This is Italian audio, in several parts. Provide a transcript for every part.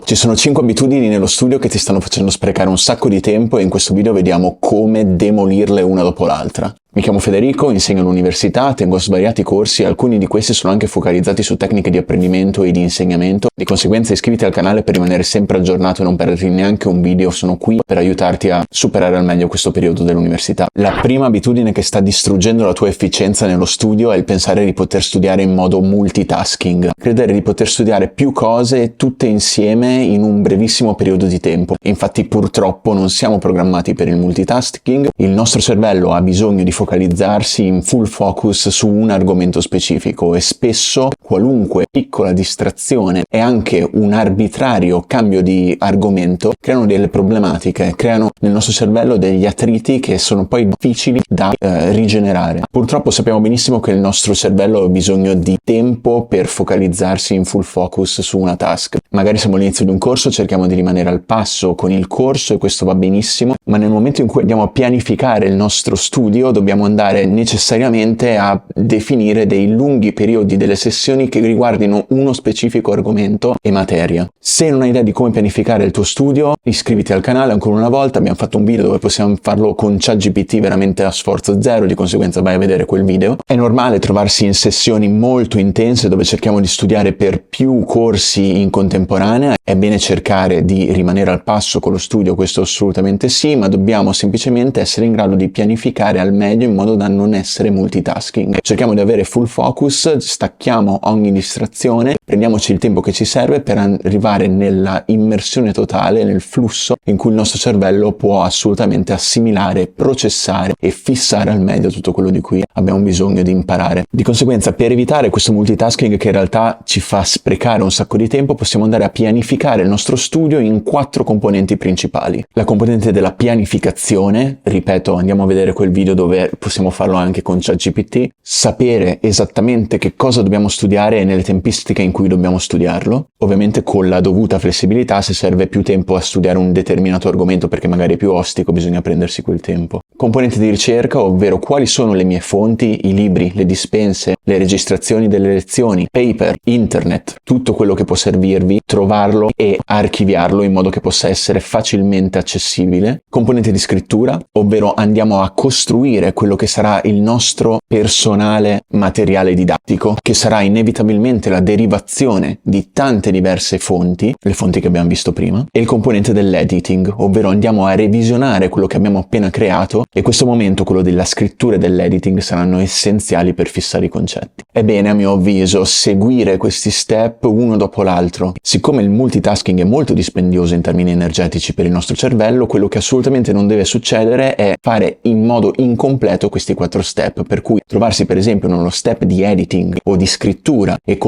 Ci sono 5 abitudini nello studio che ti stanno facendo sprecare un sacco di tempo e in questo video vediamo come demolirle una dopo l'altra. Mi chiamo Federico, insegno all'università, tengo svariati corsi e alcuni di questi sono anche focalizzati su tecniche di apprendimento e di insegnamento. Di conseguenza iscriviti al canale per rimanere sempre aggiornato e non perderti neanche un video. Sono qui per aiutarti a superare al meglio questo periodo dell'università. La prima abitudine che sta distruggendo la tua efficienza nello studio è il pensare di poter studiare in modo multitasking. Credere di poter studiare più cose tutte insieme in un brevissimo periodo di tempo. Infatti purtroppo non siamo programmati per il multitasking. Il nostro cervello ha bisogno di focalizzarsi in full focus su un argomento specifico e spesso qualunque piccola distrazione e anche un arbitrario cambio di argomento creano delle problematiche, creano nel nostro cervello degli attriti che sono poi difficili da rigenerare. Purtroppo sappiamo benissimo che il nostro cervello ha bisogno di tempo per focalizzarsi in full focus su una task. Magari siamo all'inizio di un corso, cerchiamo di rimanere al passo con il corso e questo va benissimo, ma nel momento in cui andiamo a pianificare il nostro studio dobbiamo andare necessariamente a definire dei lunghi periodi delle sessioni che riguardino uno specifico argomento e materia. Se non hai idea di come pianificare il tuo studio, iscriviti al canale ancora una volta. Abbiamo fatto un video dove possiamo farlo con ChatGPT veramente a sforzo zero, di conseguenza vai a vedere quel video. È normale trovarsi in sessioni molto intense dove cerchiamo di studiare per più corsi in contemporanea. È bene cercare di rimanere al passo con lo studio, questo assolutamente sì, ma dobbiamo semplicemente essere in grado di pianificare al meglio in modo da non essere multitasking. Cerchiamo di avere full focus, stacchiamo ogni distrazione, prendiamoci il tempo che ci serve per arrivare nella immersione totale, nel flusso in cui il nostro cervello può assolutamente assimilare, processare e fissare al meglio tutto quello di cui abbiamo bisogno di imparare. Di conseguenza, per evitare questo multitasking che in realtà ci fa sprecare un sacco di tempo, possiamo andare a pianificare il nostro studio in 4 componenti principali. La componente della pianificazione, ripeto, andiamo a vedere quel video dove possiamo farlo anche con ChatGPT, sapere esattamente che cosa dobbiamo studiare e nelle tempistiche in cui dobbiamo studiarlo, ovviamente con la dovuta flessibilità. Se serve più tempo a studiare un determinato argomento perché magari è più ostico, bisogna prendersi quel tempo. Componente di ricerca, ovvero quali sono le mie fonti, i libri, le dispense, le registrazioni delle lezioni, paper, internet, tutto quello che può servirvi, trovarlo e archiviarlo in modo che possa essere facilmente accessibile. Componente di scrittura, ovvero andiamo a costruire quello che sarà il nostro personale materiale didattico, che sarà inevitabilmente la derivazione di tante diverse fonti, le fonti che abbiamo visto prima, e il componente dell'editing, ovvero andiamo a revisionare quello che abbiamo appena creato, e questo momento, quello della scrittura e dell'editing, saranno essenziali per fissare i concetti. È bene, a mio avviso, seguire questi step uno dopo l'altro. Siccome il multitasking è molto dispendioso in termini energetici per il nostro cervello, quello che assolutamente non deve succedere è fare in modo incompleto questi 4 step, per cui trovarsi per esempio nello step di editing o di scrittura e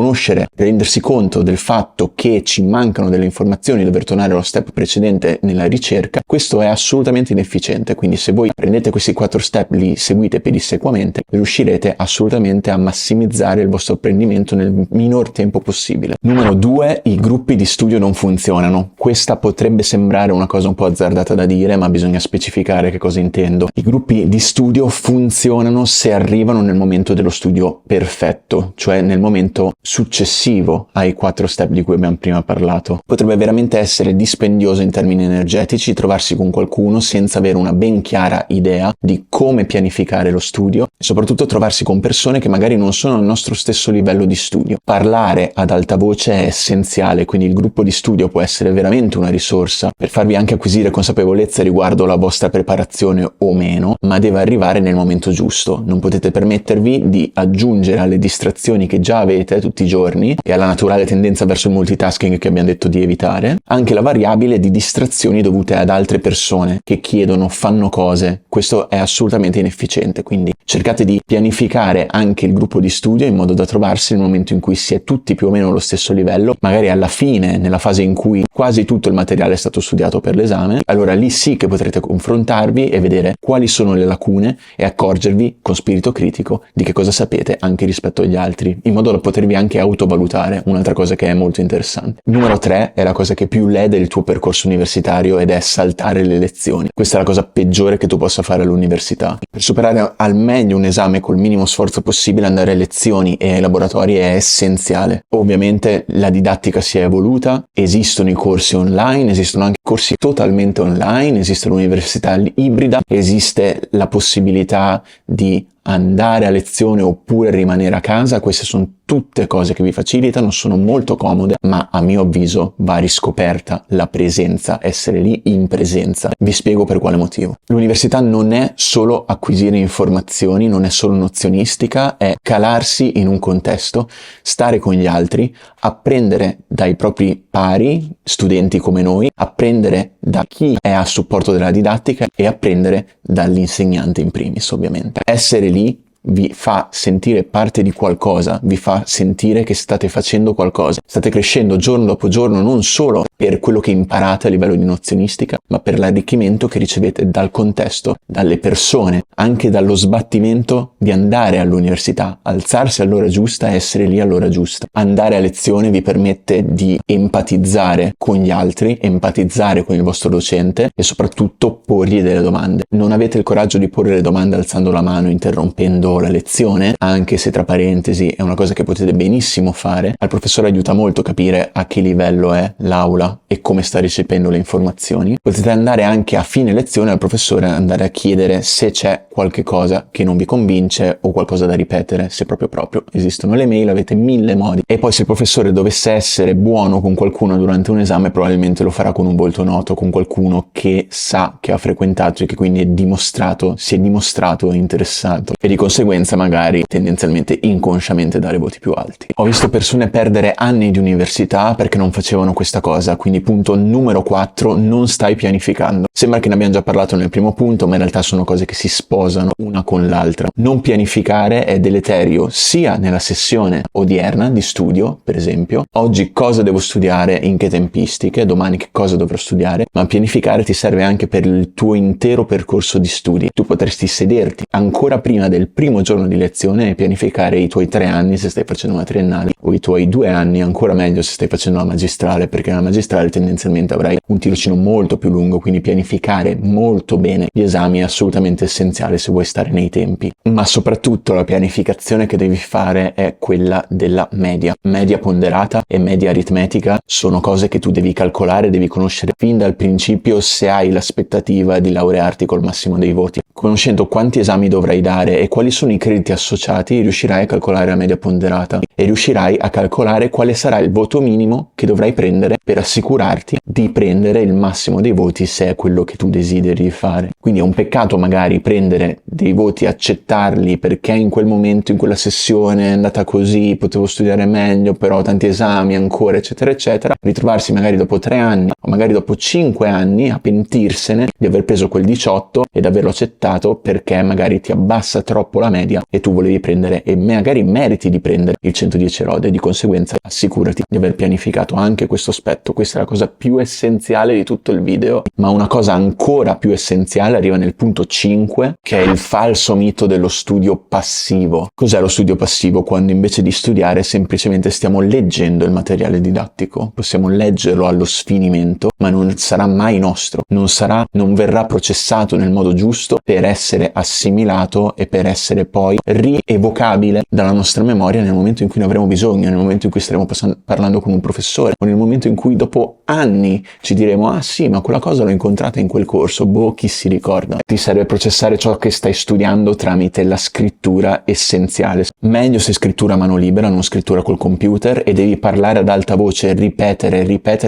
rendersi conto del fatto che ci mancano delle informazioni e dover tornare allo step precedente nella ricerca, questo è assolutamente inefficiente. Quindi se voi prendete questi 4 step, li seguite pedissequamente, riuscirete assolutamente a massimizzare il vostro apprendimento nel minor tempo possibile. Numero 2, i gruppi di studio non funzionano. Questa potrebbe sembrare una cosa un po' azzardata da dire, ma bisogna specificare che cosa intendo. I gruppi di studio funzionano se arrivano nel momento dello studio perfetto, cioè nel momento successivo ai 4 step di cui abbiamo prima parlato. Potrebbe veramente essere dispendioso in termini energetici trovarsi con qualcuno senza avere una ben chiara idea di come pianificare lo studio e soprattutto trovarsi con persone che magari non sono al nostro stesso livello di studio. Parlare ad alta voce è essenziale, quindi il gruppo di studio può essere veramente una risorsa per farvi anche acquisire consapevolezza riguardo la vostra preparazione o meno, ma deve arrivare nel momento giusto. Non potete permettervi di aggiungere alle distrazioni che già avete tutti i giorni e alla naturale tendenza verso il multitasking che abbiamo detto di evitare, anche la variabile di distrazioni dovute ad altre persone che chiedono, fanno cose. Questo è assolutamente inefficiente, quindi cercate di pianificare anche il gruppo di studio in modo da trovarsi nel momento in cui si è tutti più o meno allo stesso livello, magari alla fine, nella fase in cui quasi tutto il materiale è stato studiato per l'esame. Allora lì sì che potrete confrontarvi e vedere quali sono le lacune e accorgervi con spirito critico di che cosa sapete anche rispetto agli altri, in modo da potervi anche autovalutare, un'altra cosa che è molto interessante. Numero 3 è la cosa che più lede il tuo percorso universitario universitario ed è saltare le lezioni. Questa è la cosa peggiore che tu possa fare all'università. Per superare al meglio un esame col minimo sforzo possibile, andare a lezioni e ai laboratori è essenziale. Ovviamente la didattica si è evoluta, esistono i corsi online, esistono anche corsi totalmente online, esiste l'università ibrida, esiste la possibilità di andare a lezione oppure rimanere a casa. Queste sono tutte cose che vi facilitano, sono molto comode, ma a mio avviso va riscoperta la presenza, essere lì in presenza. Vi spiego per quale motivo. L'università non è solo acquisire informazioni, non è solo nozionistica, è calarsi in un contesto, stare con gli altri, apprendere dai propri pari, studenti come noi, apprendere da chi è a supporto della didattica e apprendere dall'insegnante in primis, ovviamente. Essere lì vi fa sentire parte di qualcosa, vi fa sentire che state facendo qualcosa, state crescendo giorno dopo giorno, non solo per quello che imparate a livello di nozionistica, ma per l'arricchimento che ricevete dal contesto, dalle persone, anche dallo sbattimento di andare all'università, alzarsi all'ora giusta e essere lì all'ora giusta. Andare a lezione vi permette di empatizzare con gli altri, empatizzare con il vostro docente e soprattutto porgli delle domande. Non avete il coraggio di porre le domande alzando la mano, interrompendo la lezione, anche se tra parentesi è una cosa che potete benissimo fare. Al professore aiuta molto capire a che livello è l'aula e come sta ricependo le informazioni. Potete andare anche a fine lezione al professore, andare a chiedere se c'è qualche cosa che non vi convince o qualcosa da ripetere, se proprio esistono le mail, avete 1000 modi. E poi se il professore dovesse essere buono con qualcuno durante un esame, probabilmente lo farà con un volto noto, con qualcuno che sa, che ha frequentato e che quindi si è dimostrato interessato e di conseguenza magari tendenzialmente inconsciamente dare voti più alti. Ho visto persone perdere anni di università perché non facevano questa cosa, quindi punto numero 4, non stai pianificando. Sembra che ne abbiamo già parlato nel primo punto, ma in realtà sono cose che si sposano una con l'altra. Non pianificare è deleterio sia nella sessione odierna di studio, per esempio, oggi cosa devo studiare, in che tempistiche, domani che cosa dovrò studiare, ma pianificare ti serve anche per il tuo intero percorso di studi. Tu potresti sederti ancora prima del primo giorno di lezione e pianificare i tuoi 3 anni se stai facendo una triennale, o i tuoi 2 anni, ancora meglio se stai facendo la magistrale, perché nella magistrale tendenzialmente avrai un tirocino molto più lungo, quindi pianificare molto bene gli esami è assolutamente essenziale se vuoi stare nei tempi. Ma soprattutto la pianificazione che devi fare è quella della media. Media ponderata e media aritmetica sono cose che tu devi calcolare, devi conoscere fin dal principio se hai l'aspettativa di laurearti col massimo dei voti. Conoscendo quanti esami dovrai dare e quali sono i crediti associati, riuscirai a calcolare la media ponderata e riuscirai a calcolare quale sarà il voto minimo che dovrai prendere per assicurarti di prendere il massimo dei voti se è quello che tu desideri fare. Quindi è un peccato magari prendere dei voti, accettarli perché in quel momento, in quella sessione è andata così, potevo studiare meglio, però ho tanti esami ancora, eccetera, eccetera. Ritrovarsi magari dopo 3 anni o magari dopo 5 anni a pentirsene di aver preso quel 18 ed averlo accettato perché magari ti abbassa troppo la media e tu volevi prendere e magari meriti di prendere il 110 lode e di conseguenza assicurati di aver pianificato anche questo aspetto. Questa è la cosa più essenziale di tutto il video, ma una cosa ancora più essenziale arriva nel punto 5, che è il falso mito dello studio passivo. Cos'è lo studio passivo? Quando invece di studiare semplicemente stiamo leggendo il materiale didattico, possiamo leggerlo allo sfinimento, ma non sarà mai nostro, non verrà processato nel modo giusto per essere assimilato e per essere poi rievocabile dalla nostra memoria nel momento in cui ne avremo bisogno, nel momento in cui staremo parlando con un professore o nel momento in cui dopo anni ci diremo ah sì, ma quella cosa l'ho incontrata in quel corso, chi si ricorda. Ti serve processare ciò che stai studiando tramite la scrittura essenziale. Meglio se scrittura a mano libera, non scrittura col computer, e devi parlare ad alta voce, ripetere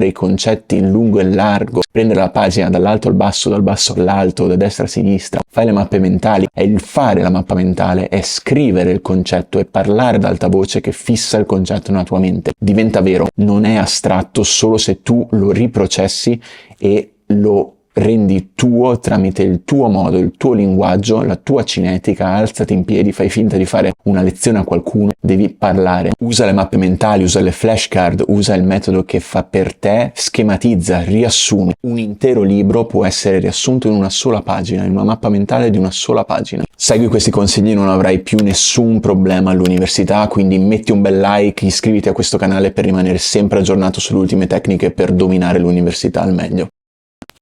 i concetti in lungo e largo, prendere la pagina dall'alto al basso, dal basso all'alto, da destra a sinistra, fai le mappe mentali. È il fare la mappa mentale, è scrivere il concetto e parlare ad alta voce che fissa il concetto nella tua mente. Diventa vero, non è astratto solo se tu lo riprocessi e lo rendi tuo tramite il tuo modo, il tuo linguaggio, la tua cinetica. Alzati in piedi, fai finta di fare una lezione a qualcuno, devi parlare. Usa le mappe mentali, usa le flashcard, usa il metodo che fa per te, schematizza, riassumi. Un intero libro può essere riassunto in una sola pagina, in una mappa mentale di una sola pagina. Segui questi consigli, non avrai più nessun problema all'università, quindi metti un bel like, iscriviti a questo canale per rimanere sempre aggiornato sulle ultime tecniche per dominare l'università al meglio.